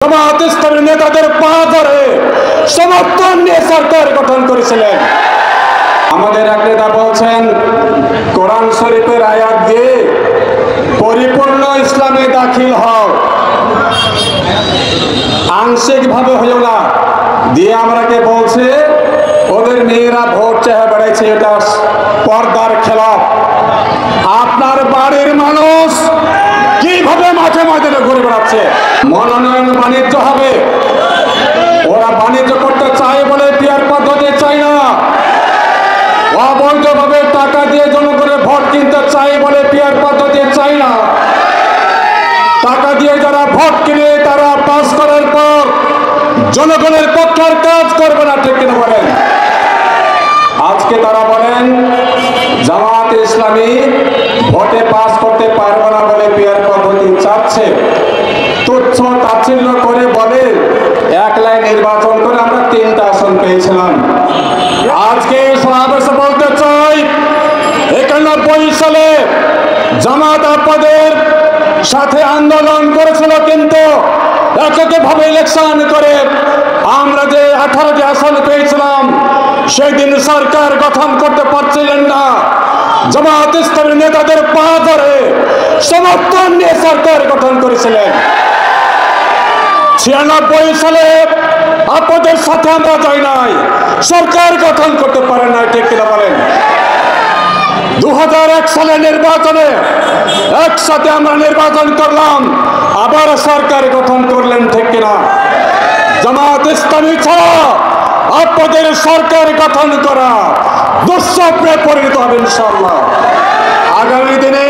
জামাত ইসলামী নেতাদের পা ধরে সমর্থন নিয়ে সরকার গঠন করেছিলেন। আমাদের এক নেতা বলছেন, কোরআন শরীফের আয়াত দিয়ে পরিপূর্ণ ইসলামে দাখিল হও, আংশিক ভাবে হইও না। দিয়ে আমরাকে বলছে ওদের মেয়েরা ভোট চেয়ে বেড়াইছে, এটা পর্দার খেলাফ। আপনার বাড়ির মানুষ কিভাবে মাঠে ময়দানে ঘুরে বেড়াচ্ছে? মনোনয়ন বাণিজ্য হবে, ওরা বাণিজ্য করতে চায় বলে পিয়ার পদ্ধতি চাই না। অবৈধভাবে টাকা দিয়ে জনগণের ভোট কিনতে চাই বলে পিয়ার পদ্ধতি চাই না। টাকা দিয়ে যারা ভোট কিনে তারা পাস করার পর জনগণের পক্ষের কাজ করবে না, ঠিক কিনা বলেন? আজকে তারা বলেন জামাত ইসলামী ভোটে পাস করতে পারবে না বলে পিয়ার পদ্ধতি চাচ্ছে। তুচ্ছ তাচ্ছিল্য করে বলে এক লাইন নির্বাচন করে আমরা 3টা আসন পেয়েছিলাম। আজকে সমাবেশে বলতে চাই, 91 সালে জামাত আপনাদের সাথে আন্দোলন করেছিল, কিন্তু এককভাবে ইলেকশন করে আমরা যে 18টি আসন পেয়েছিলাম সেদিন সরকার গঠন করতে পারছিলেন না। জামাত ইসলামী নেতাদের পা ধরে সমর্থন নিয়ে সরকার গঠন করেছিলেন। 96 সালে আপনাদের সাথে আমরা যাই নাই, সরকার গঠন করতে পারে না, ঠিক কিনা বলেন? 2001 সালে নির্বাচনে একসাথে আমরা নির্বাচন করলাম, আবার সরকার গঠন করলেন, ঠিক কিনা? জামাত ইসলামী ছাড়া আপনাদের সরকার গঠন করা দুঃস্বপ্নে পরিণত হবে ইনশাআল্লাহ। আগামী দিনে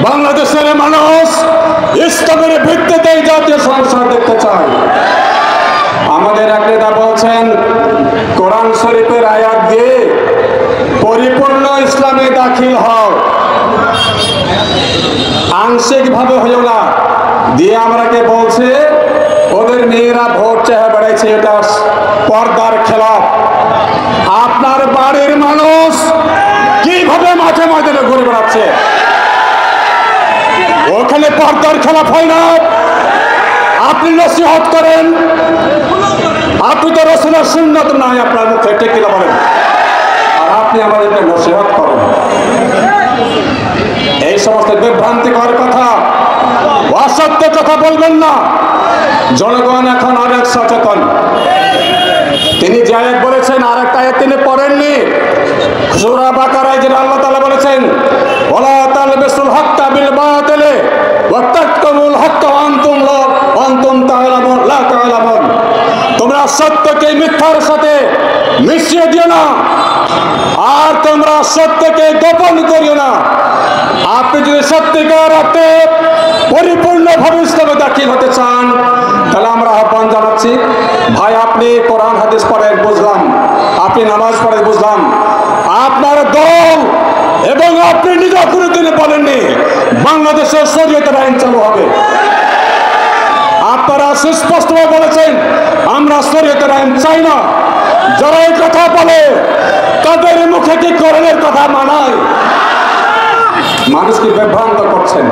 বাংলাদেশের মানুষ ইসলামের ভিত্তিতে জাতীয় সংসদ দেখতে চায়। আমাদের এক নেতা বলছেন, কোরআন শরীফের আয়াত দিয়ে পরিপূর্ণ ইসলামে দাখিল হও, আংশিক ভাবে হইও না। দিয়ে আমরাকে বলছে ওদের মেয়েরা ভোট চেয়ে বেড়াইছে, এটা পর্দার খেলাফ। আপনার বাড়ির মানুষ কিভাবে মাঠে ময়দানে ঘুরে বেড়াচ্ছে? ওখানে পর্দার খেলাফ হয় না। আপনি নসিহত করেন, আপনি তো রাসূলের সুন্নাত নাই আপনার মুখে, ঠিক কিনা বলেন? আর আপনি আমাদেরকে নসিহত করেন। এই সমস্ত বিভ্রান্তিকর কথা, অসত্য কথা বলবেন না। জনগণ এখন অনেক সচেতন। তিনি যে আয়াত বলেছেন আর একটা আয়াত তিনি পড়েননি। সূরা বাকারায় যে আল্লাহ তাআলা বলেছেন, ওয়ালা তালবিসুল হাক্কা বিল বাতিলি ওয়া তাকতুমুল হাক্কা ওয়া আনতুম তা'লামুন লা তা'লামুন। তোমরা সত্যকে মিথ্যার সাথে মিশিয়ে দিও না, আর তোমরা সত্যকে গোপন করিও না। আপনি যদি সত্যিকার অর্থে পরিপূর্ণভাবে ইসলামে দাখিল হতে চান, তাহলে আমরা আহ্বান জানাচ্ছি, ভাই আপনি কোরআন হাদিস পড়েন বুঝলাম, আপনি নামাজ পড়েন বুঝলাম, আপনার দল এবং আপনি নিজে কোনোদিন বলেননি বাংলাদেশের শরীয়তের আইন চালু হবে। আপনারা সুস্পষ্টভাবে বলেছেন আমরা শরীয়তের আইন চাই না। যারা এই কথা বলে তাদের মুখে কি কোরআনের কথা মানায়? মানুষকে বিভ্রান্ত করছেন।